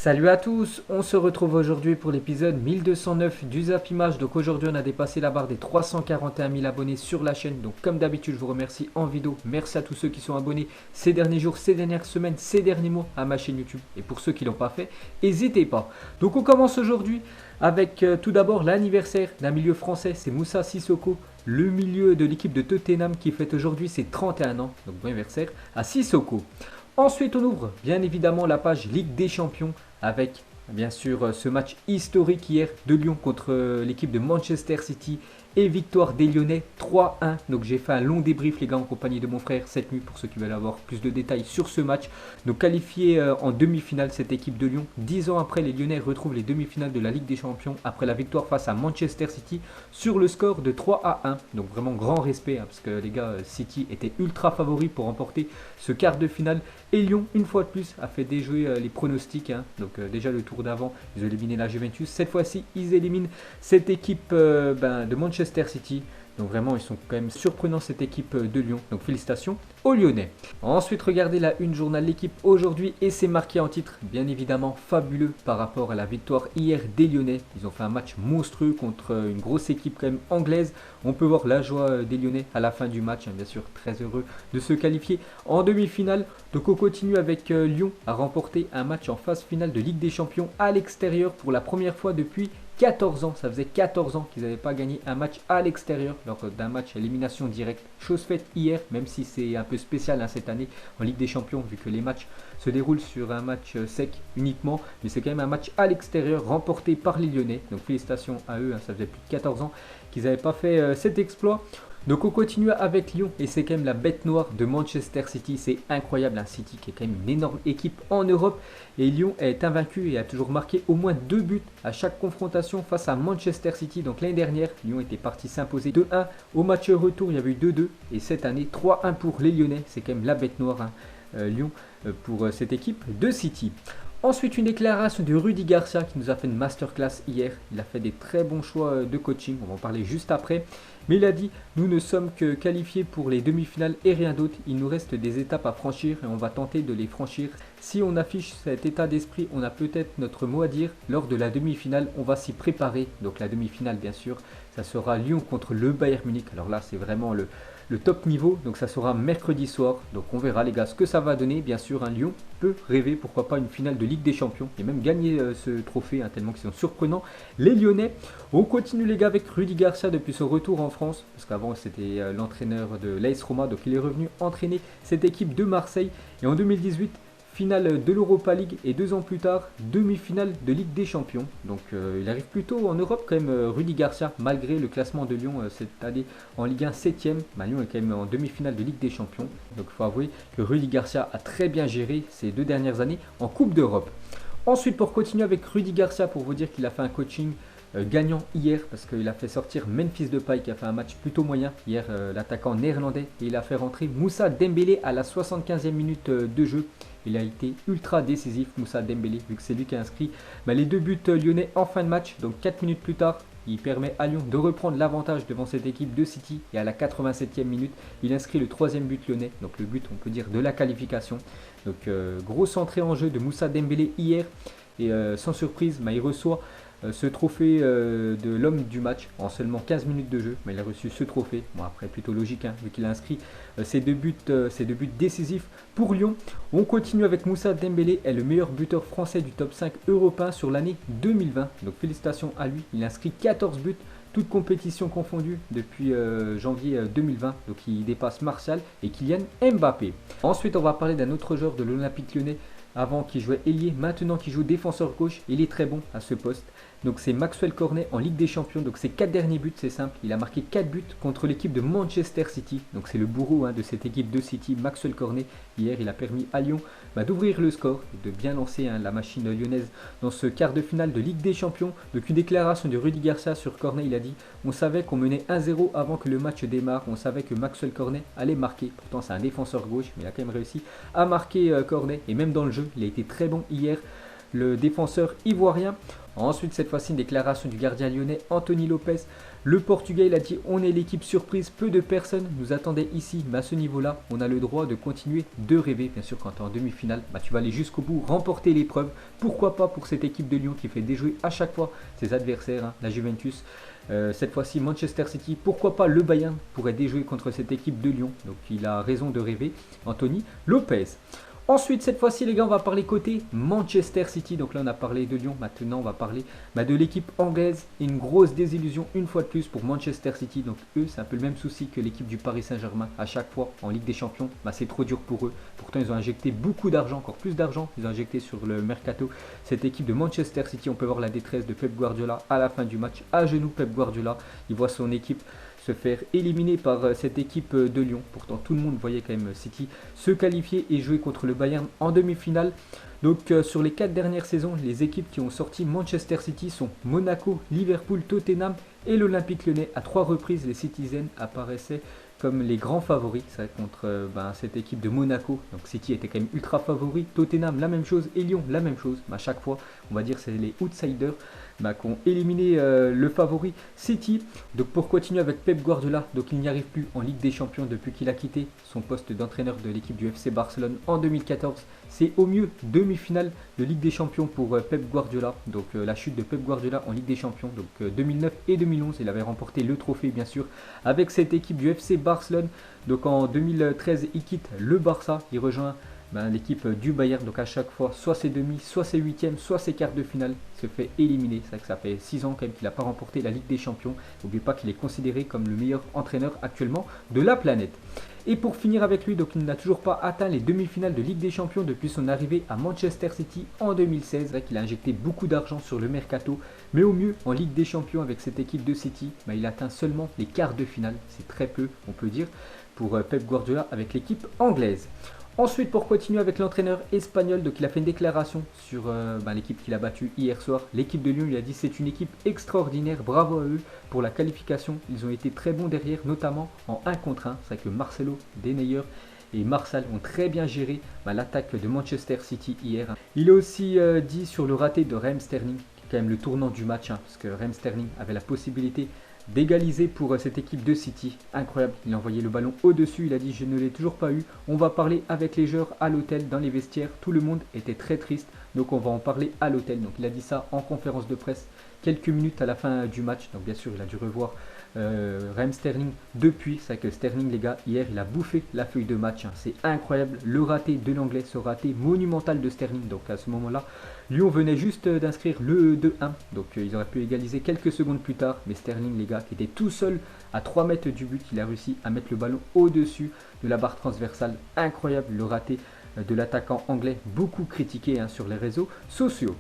Salut à tous, on se retrouve aujourd'hui pour l'épisode 1209 du Zap Image. Donc aujourd'hui on a dépassé la barre des 341 000 abonnés sur la chaîne. Donc comme d'habitude je vous remercie en vidéo. Merci à tous ceux qui sont abonnés ces derniers jours, ces dernières semaines, ces derniers mois à ma chaîne YouTube. Et pour ceux qui ne l'ont pas fait, n'hésitez pas. Donc on commence aujourd'hui avec tout d'abord l'anniversaire d'un milieu français, c'est Moussa Sissoko. Le milieu de l'équipe de Tottenham qui fête aujourd'hui ses 31 ans. Donc bon anniversaire à Sissoko. Ensuite, on ouvre bien évidemment la page Ligue des Champions avec bien sûr ce match historique hier de Lyon contre l'équipe de Manchester City et victoire des Lyonnais 3-1. Donc j'ai fait un long débrief les gars en compagnie de mon frère cette nuit pour ceux qui veulent avoir plus de détails sur ce match. Donc qualifié en demi-finale cette équipe de Lyon. 10 ans après, les Lyonnais retrouvent les demi-finales de la Ligue des Champions après la victoire face à Manchester City sur le score de 3-1. Donc vraiment grand respect parce que les gars, City était ultra favori pour remporter ce quart de finale. Et Lyon, une fois de plus, a fait déjouer les pronostics. Donc déjà le tour d'avant, ils ont éliminé la Juventus. Cette fois-ci, ils éliminent cette équipe de Manchester City. Donc vraiment, ils sont quand même surprenants cette équipe de Lyon. Donc félicitations aux Lyonnais. Ensuite, regardez la une journal L'équipe aujourd'hui et c'est marqué en titre, bien évidemment fabuleux par rapport à la victoire hier des Lyonnais. Ils ont fait un match monstrueux contre une grosse équipe quand même anglaise. On peut voir la joie des Lyonnais à la fin du match, bien sûr très heureux de se qualifier en demi-finale. Donc on continue avec Lyon à remporter un match en phase finale de Ligue des Champions à l'extérieur pour la première fois depuis 14 ans, ça faisait 14 ans qu'ils n'avaient pas gagné un match à l'extérieur lors d'un match à élimination directe. Chose faite hier, même si c'est un peu spécial cette année en Ligue des Champions, vu que les matchs se déroulent sur un match sec uniquement. Mais c'est quand même un match à l'extérieur remporté par les Lyonnais. Donc félicitations à eux, ça faisait plus de 14 ans qu'ils n'avaient pas fait cet exploit. Donc on continue avec Lyon et c'est quand même la bête noire de Manchester City. C'est incroyable, un City qui est quand même une énorme équipe en Europe. Et Lyon est invaincu et a toujours marqué au moins 2 buts à chaque confrontation face à Manchester City. Donc l'année dernière, Lyon était parti s'imposer 2-1. Au match retour, il y avait eu 2-2. Et cette année, 3-1 pour les Lyonnais. C'est quand même la bête noire, Lyon, pour cette équipe de City. Ensuite, une déclaration de Rudy Garcia qui nous a fait une masterclass hier. Il a fait des très bons choix de coaching, on va en parler juste après. Mais il a dit, nous ne sommes que qualifiés pour les demi-finales et rien d'autre. Il nous reste des étapes à franchir et on va tenter de les franchir. Si on affiche cet état d'esprit, on a peut-être notre mot à dire. Lors de la demi-finale, on va s'y préparer. Donc la demi-finale, bien sûr, ça sera Lyon contre le Bayern Munich. Alors là, c'est vraiment le top niveau, donc ça sera mercredi soir. Donc on verra les gars ce que ça va donner. Bien sûr, un Lyon peut rêver, pourquoi pas une finale de Ligue des Champions et même gagner ce trophée tellement qu'ils sont surprenants. Les Lyonnais, on continue les gars avec Rudy Garcia depuis son retour en France, parce qu'avant c'était l'entraîneur de l'AS Roma, donc il est revenu entraîner cette équipe de Marseille. Et en 2018, finale de l'Europa League et 2 ans plus tard, demi-finale de Ligue des Champions. Donc il arrive plutôt en Europe quand même, Rudy Garcia, malgré le classement de Lyon cette année en Ligue 1 7ème. Lyon est quand même en demi-finale de Ligue des Champions. Donc il faut avouer que Rudy Garcia a très bien géré ces 2 dernières années en Coupe d'Europe. Ensuite, pour continuer avec Rudy Garcia, pour vous dire qu'il a fait un coaching gagnant hier parce qu'il a fait sortir Memphis Depay qui a fait un match plutôt moyen hier, l'attaquant néerlandais, et il a fait rentrer Moussa Dembélé à la 75e minute de jeu. Il a été ultra décisif, Moussa Dembélé, vu que c'est lui qui a inscrit les 2 buts lyonnais en fin de match. Donc 4 minutes plus tard, il permet à Lyon de reprendre l'avantage devant cette équipe de City. Et à la 87e minute, il inscrit le 3e but lyonnais. Donc le but, on peut dire, de la qualification. Donc grosse entrée en jeu de Moussa Dembélé hier. Et sans surprise, il reçoit ce trophée de l'homme du match en seulement 15 minutes de jeu. Mais il a reçu ce trophée. Bon, après, plutôt logique, vu qu'il a inscrit ces deux buts décisifs pour Lyon. On continue avec Moussa Dembélé, est le meilleur buteur français du top 5 européen sur l'année 2020. Donc félicitations à lui. Il a inscrit 14 buts, toutes compétitions confondues depuis janvier 2020. Donc il dépasse Martial et Kylian Mbappé. Ensuite, on va parler d'un autre joueur de l'Olympique Lyonnais. Avant qui jouait ailier, maintenant qui joue défenseur gauche. Il est très bon à ce poste. Donc c'est Maxwell Cornet en Ligue des Champions. Donc ses 4 derniers buts, c'est simple. Il a marqué 4 buts contre l'équipe de Manchester City. Donc c'est le bourreau de cette équipe de City, Maxwell Cornet. Hier, il a permis à Lyon d'ouvrir le score et de bien lancer la machine lyonnaise dans ce quart de finale de Ligue des Champions. Donc une déclaration de Rudy Garcia sur Cornet, il a dit: on savait qu'on menait 1-0 avant que le match démarre. On savait que Maxwell Cornet allait marquer. Pourtant c'est un défenseur gauche, mais il a quand même réussi à marquer Cornet. Et même dans le jeu, il a été très bon hier, le défenseur ivoirien. Ensuite, cette fois-ci, une déclaration du gardien lyonnais Anthony Lopez. Le Portugais, il a dit: on est l'équipe surprise, peu de personnes nous attendaient ici, mais à ce niveau-là, on a le droit de continuer de rêver. Bien sûr, quand tu es en demi-finale, tu vas aller jusqu'au bout, remporter l'épreuve. Pourquoi pas pour cette équipe de Lyon qui fait déjouer à chaque fois ses adversaires, la Juventus. Cette fois-ci, Manchester City, pourquoi pas le Bayern pourrait déjouer contre cette équipe de Lyon. Donc il a raison de rêver, Anthony Lopez. Ensuite, cette fois-ci, les gars, on va parler côté Manchester City. Donc là, on a parlé de Lyon. Maintenant, on va parler de l'équipe anglaise. Une grosse désillusion, une fois de plus, pour Manchester City. Donc eux, c'est un peu le même souci que l'équipe du Paris Saint-Germain. À chaque fois, en Ligue des Champions, c'est trop dur pour eux. Pourtant, ils ont injecté beaucoup d'argent, encore plus d'argent. Ils ont injecté sur le mercato. Cette équipe de Manchester City, on peut voir la détresse de Pep Guardiola à la fin du match. À genoux, Pep Guardiola. Il voit son équipe se faire éliminer par cette équipe de Lyon. Pourtant, tout le monde voyait quand même City se qualifier et jouer contre le Bayern en demi-finale. Donc sur les 4 dernières saisons, les équipes qui ont sorti Manchester City sont Monaco, Liverpool, Tottenham et l'Olympique Lyonnais. À 3 reprises, les Citizens apparaissaient comme les grands favoris. C'est contre cette équipe de Monaco. Donc City était quand même ultra favori. Tottenham, la même chose. Et Lyon, la même chose. À chaque fois, on va dire c'est les outsiders qui ont éliminé le favori City. Donc pour continuer avec Pep Guardiola, donc il n'y arrive plus en Ligue des Champions depuis qu'il a quitté son poste d'entraîneur de l'équipe du FC Barcelone en 2014. C'est au mieux demi-finale de Ligue des Champions pour Pep Guardiola. Donc la chute de Pep Guardiola en Ligue des Champions. Donc 2009 et 2011, il avait remporté le trophée bien sûr avec cette équipe du FC Barcelone. Donc en 2013, il quitte le Barça, il rejoint l'équipe du Bayern. Donc à chaque fois, soit ses demi, soit ses huitièmes, soit ses quarts de finale, se fait éliminer. C'est vrai que ça fait 6 ans quand même qu'il n'a pas remporté la Ligue des Champions. N'oubliez pas qu'il est considéré comme le meilleur entraîneur actuellement de la planète. Et pour finir avec lui, donc il n'a toujours pas atteint les demi-finales de Ligue des Champions depuis son arrivée à Manchester City en 2016. C'est vrai qu'il a injecté beaucoup d'argent sur le mercato, mais au mieux en Ligue des Champions avec cette équipe de City, il atteint seulement les quarts de finale. C'est très peu, on peut dire, pour Pep Guardiola avec l'équipe anglaise. Ensuite, pour continuer avec l'entraîneur espagnol, donc il a fait une déclaration sur l'équipe qu'il a battue hier soir. L'équipe de Lyon, il a dit: c'est une équipe extraordinaire, bravo à eux pour la qualification. Ils ont été très bons derrière, notamment en 1 contre 1. C'est vrai que Marcelo, Denayer et Marsal ont très bien géré l'attaque de Manchester City hier. Il a aussi dit sur le raté de Raheem Sterling, qui est quand même le tournant du match, parce que Raheem Sterling avait la possibilité d'égaliser pour cette équipe de City. Incroyable, il a envoyé le ballon au-dessus, il a dit: je ne l'ai toujours pas eu, on va parler avec les joueurs à l'hôtel, dans les vestiaires. Tout le monde était très triste, donc on va en parler à l'hôtel. Donc il a dit ça en conférence de presse quelques minutes à la fin du match. Donc bien sûr, il a dû revoir Raheem Sterling depuis. C'est que Sterling, les gars, hier il a bouffé la feuille de match. C'est incroyable, le raté de l'anglais, ce raté monumental de Sterling. Donc à ce moment-là, Lyon venait juste d'inscrire le 2-1. Donc ils auraient pu égaliser quelques secondes plus tard. Mais Sterling, les gars, qui était tout seul à 3 mètres du but, il a réussi à mettre le ballon au-dessus de la barre transversale. Incroyable, le raté de l'attaquant anglais, beaucoup critiqué sur les réseaux sociaux.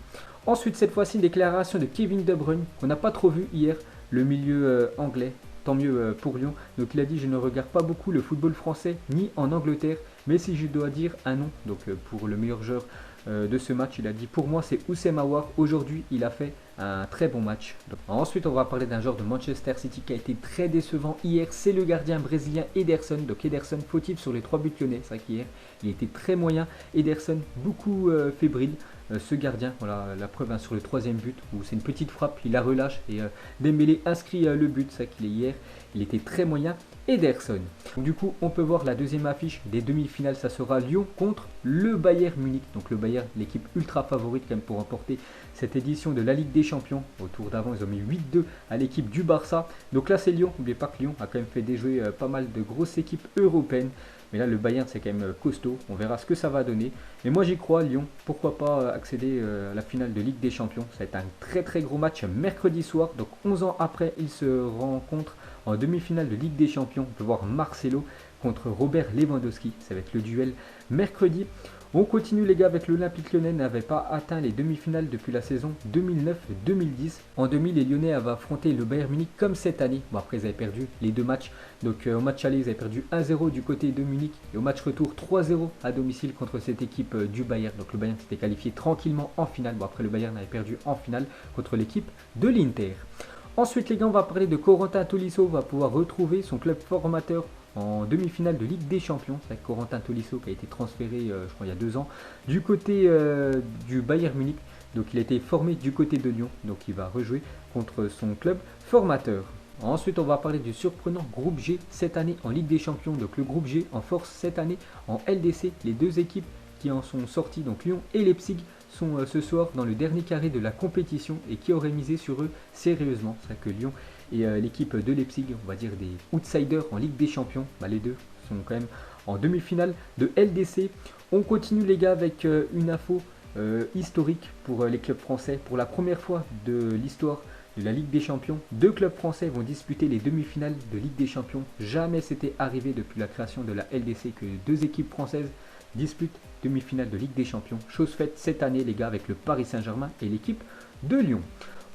Ensuite, cette fois-ci, une déclaration de Kevin De Bruyne qu'on n'a pas trop vu hier, le milieu anglais. Tant mieux pour Lyon. Donc il a dit: je ne regarde pas beaucoup le football français ni en Angleterre, mais si je dois dire un nom, donc pour le meilleur joueur de ce match, il a dit: pour moi c'est Houssem Aouar. Aujourd'hui il a fait un très bon match. Donc, ensuite on va parler d'un joueur de Manchester City qui a été très décevant hier, c'est le gardien brésilien Ederson. Donc Ederson fautif sur les 3 buts lyonnais. C'est vrai qu'hier il était très moyen. Ederson beaucoup fébrile. Ce gardien, voilà la preuve sur le 3e but où c'est une petite frappe, il la relâche et Dembélé inscrit le but. C'est vrai qu'il est hier, il était très moyen. Ederson. Du coup, on peut voir la deuxième affiche des demi-finales, ça sera Lyon contre le Bayern Munich. Donc le Bayern, l'équipe ultra favorite quand même pour remporter cette édition de la Ligue des Champions. Au tour d'avant, ils ont mis 8-2 à l'équipe du Barça. Donc là, c'est Lyon. N'oubliez pas que Lyon a quand même fait déjouer pas mal de grosses équipes européennes. Mais là, le Bayern, c'est quand même costaud. On verra ce que ça va donner. Mais moi, j'y crois, Lyon. Pourquoi pas accéder à la finale de Ligue des Champions. Ça va être un très très gros match mercredi soir. Donc 11 ans après, ils se rencontrent en demi-finale de Ligue des Champions. On peut voir Marcelo contre Robert Lewandowski. Ça va être le duel mercredi. On continue les gars avec l'Olympique Lyonnais, n'avait pas atteint les demi-finales depuis la saison 2009-2010. En 2000, les Lyonnais avaient affronté le Bayern Munich comme cette année. Bon, après, ils avaient perdu les 2 matchs. Donc au match aller, ils avaient perdu 1-0 du côté de Munich. Et au match retour, 3-0 à domicile contre cette équipe du Bayern. Donc le Bayern s'était qualifié tranquillement en finale. Bon, après, le Bayern avait perdu en finale contre l'équipe de l'Inter. Ensuite les gars, on va parler de Corentin Tolisso, va pouvoir retrouver son club formateur en demi-finale de Ligue des Champions. C'est Corentin Tolisso qui a été transféré, je crois, il y a 2 ans, du côté du Bayern Munich. Donc il a été formé du côté de Lyon, donc il va rejouer contre son club formateur. Ensuite, on va parler du surprenant groupe G cette année en Ligue des Champions. Donc le groupe G en force cette année en LDC. Les deux équipes qui en sont sorties, donc Lyon et Leipzig, sont ce soir dans le dernier carré de la compétition et qui aurait misé sur eux sérieusement. C'est vrai que Lyon et l'équipe de Leipzig, on va dire des outsiders en Ligue des Champions, les deux sont quand même en demi-finale de LDC. On continue les gars avec une info historique pour les clubs français. Pour la première fois de l'histoire de la Ligue des Champions, deux clubs français vont disputer les demi-finales de Ligue des Champions. Jamais c'était arrivé depuis la création de la LDC que deux équipes françaises disputent demi-finale de Ligue des Champions. Chose faite cette année les gars avec le Paris Saint-Germain et l'équipe de Lyon.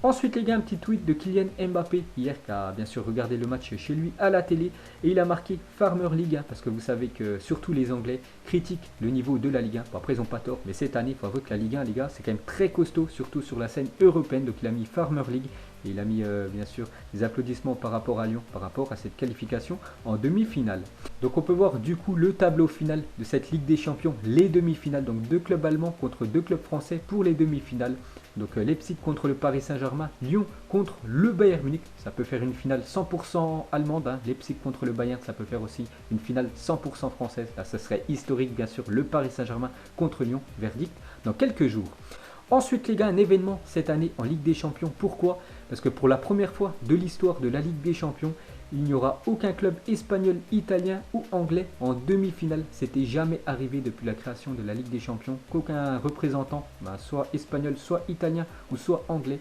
Ensuite les gars, un petit tweet de Kylian Mbappé hier qui a bien sûr regardé le match chez lui à la télé et il a marqué Farmer League parce que vous savez que surtout les Anglais critiquent le niveau de la Ligue 1. Bon, après ils n'ont pas tort, mais cette année il faut avouer que la Ligue 1 les gars c'est quand même très costaud, surtout sur la scène européenne. Donc il a mis Farmer League et il a mis bien sûr des applaudissements par rapport à Lyon, par rapport à cette qualification en demi-finale. Donc on peut voir du coup le tableau final de cette Ligue des Champions, les demi-finales, donc deux clubs allemands contre deux clubs français pour les demi-finales. Donc Leipzig contre le Paris Saint-Germain, Lyon contre le Bayern Munich, ça peut faire une finale 100% allemande, Leipzig contre le Bayern, ça peut faire aussi une finale 100% française, là ça serait historique bien sûr, le Paris Saint-Germain contre Lyon, verdict dans quelques jours. Ensuite les gars, un événement cette année en Ligue des Champions, pourquoi? Parce que pour la première fois de l'histoire de la Ligue des Champions, il n'y aura aucun club espagnol, italien ou anglais en demi-finale. C'était jamais arrivé depuis la création de la Ligue des Champions qu'aucun représentant, soit espagnol, soit italien ou soit anglais,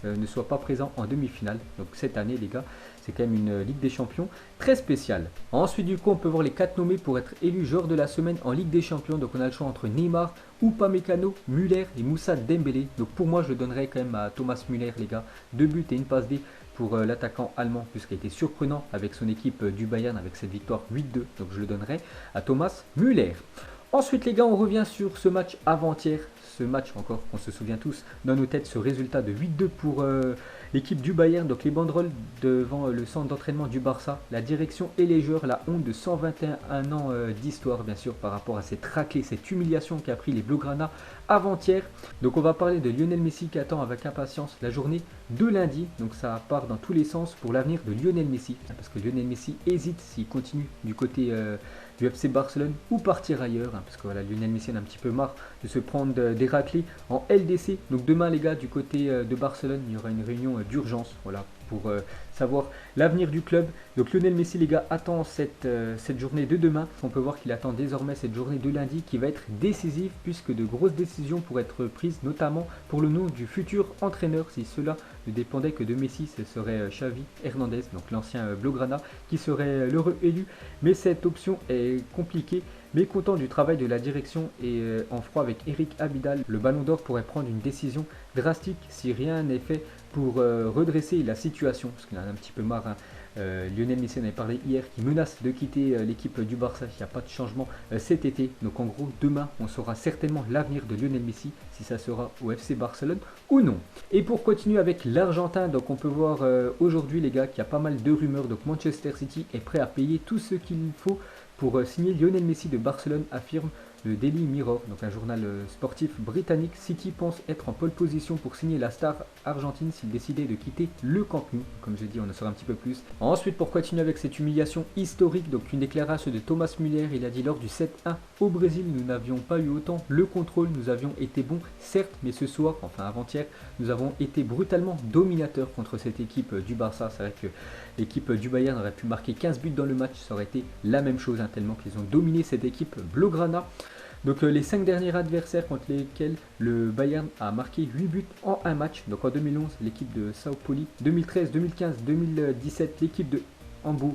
ne soit pas présent en demi-finale. Donc cette année les gars, c'est quand même une Ligue des Champions très spéciale. Ensuite du coup on peut voir les 4 nommés pour être élus joueurs de la semaine en Ligue des Champions. Donc on a le choix entre Neymar, Upamecano, Müller et Moussa Dembélé. Donc pour moi je le donnerais quand même à Thomas Müller les gars. 2 buts et une passe D pour l'attaquant allemand puisqu'il a été surprenant avec son équipe du Bayern avec cette victoire 8-2. Donc je le donnerai à Thomas Müller. Ensuite les gars, on revient sur ce match avant-hier. Ce match encore, on se souvient tous dans nos têtes, ce résultat de 8-2 pour l'équipe du Bayern. Donc les banderoles devant le centre d'entraînement du Barça, la direction et les joueurs, la honte de 121 ans d'histoire bien sûr par rapport à cette raclée, cette humiliation qu'a pris les Blaugrana avant-hier. Donc on va parler de Lionel Messi qui attend avec impatience la journée de lundi. Donc ça part dans tous les sens pour l'avenir de Lionel Messi. Parce que Lionel Messi hésite s'il continue du côté du FC Barcelone ou partir ailleurs. Parce que voilà, Lionel Messi en a un petit peu marre de se prendre des raclées en LDC. Donc demain les gars, du côté de Barcelone, il y aura une réunion d'urgence. Voilà, pour savoir l'avenir du club. Donc Lionel Messi les gars attend cette journée de demain. On peut voir qu'il attend désormais cette journée de lundi qui va être décisive puisque de grosses décisions pourraient être prises notamment pour le nom du futur entraîneur. Si cela ne dépendait que de Messi, ce serait Xavi Hernandez, donc l'ancien Blaugrana qui serait l'heureux élu. Mais cette option est compliquée. Mécontent du travail de la direction et en froid avec Eric Abidal, le Ballon d'Or pourrait prendre une décision drastique si rien n'est fait pour redresser la situation, parce qu'il en a un petit peu marre. Lionel Messi en avait parlé hier, qui menace de quitter l'équipe du Barça s'il n'y a pas de changement cet été. Donc en gros, demain, on saura certainement l'avenir de Lionel Messi, si ça sera au FC Barcelone ou non. Et pour continuer avec l'Argentin, donc on peut voir aujourd'hui les gars qu'il y a pas mal de rumeurs. Donc Manchester City est prêt à payer tout ce qu'il faut pour signer Lionel Messi de Barcelone, affirme le Daily Mirror, donc un journal sportif britannique. City pense être en pole position pour signer la star argentine s'il décidait de quitter le Camp Nou. Comme je dis, on en saura un petit peu plus. Ensuite, pour continuer avec cette humiliation historique, donc une déclaration de Thomas Müller, il a dit lors du 7-1 au Brésil, nous n'avions pas eu autant le contrôle, nous avions été bons, certes, mais ce soir, enfin avant-hier, nous avons été brutalement dominateurs contre cette équipe du Barça. C'est vrai que l'équipe du Bayern aurait pu marquer 15 buts dans le match, ça aurait été la même chose, tellement qu'ils ont dominé cette équipe Blaugrana. Donc les 5 derniers adversaires contre lesquels le Bayern a marqué 8 buts en un match. Donc en 2011, l'équipe de Sao Paulo, 2013, 2015, 2017, l'équipe de Hambourg,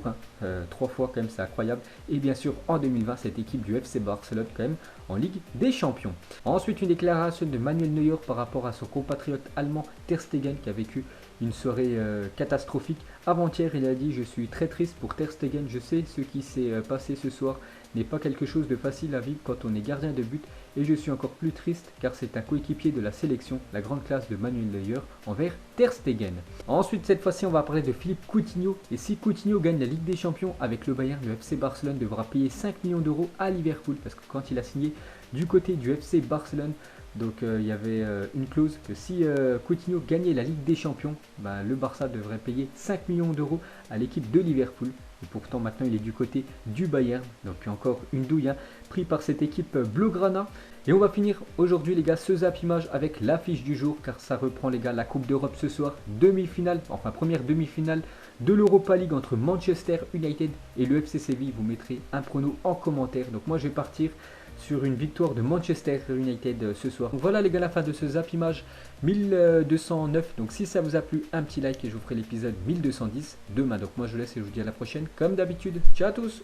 3 fois quand même, c'est incroyable. Et bien sûr en 2020, cette équipe du FC Barcelone quand même en Ligue des Champions. Ensuite, une déclaration de Manuel Neuer par rapport à son compatriote allemand Ter Stegen qui a vécu une soirée catastrophique. Avant-hier, il a dit « Je suis très triste pour Ter Stegen, je sais ce qui s'est passé ce soir n'est pas quelque chose de facile à vivre quand on est gardien de but et je suis encore plus triste car c'est un coéquipier de la sélection, la grande classe de Manuel Neuer envers Ter Stegen. » Ensuite, cette fois-ci, on va parler de Philippe Coutinho. Et si Coutinho gagne la Ligue des Champions avec le Bayern, le FC Barcelone devra payer 5 millions d'euros à Liverpool parce que quand il a signé du côté du FC Barcelone, Donc il y avait une clause que si Coutinho gagnait la Ligue des Champions, bah, le Barça devrait payer 5 millions d'euros à l'équipe de Liverpool. Et pourtant maintenant il est du côté du Bayern. Donc encore une douille pris par cette équipe Blaugrana. Et on va finir aujourd'hui les gars ce Zap Image avec l'affiche du jour, car ça reprend les gars la Coupe d'Europe ce soir, demi-finale, enfin première demi-finale de l'Europa League entre Manchester United et le FC Séville. Vous mettrez un prono en commentaire. Donc moi je vais partir sur une victoire de Manchester United ce soir. Donc voilà les gars, la fin de ce Zap Image 1209. Donc si ça vous a plu, un petit like et je vous ferai l'épisode 1210 demain. Donc moi je vous laisse et je vous dis à la prochaine comme d'habitude. Ciao à tous.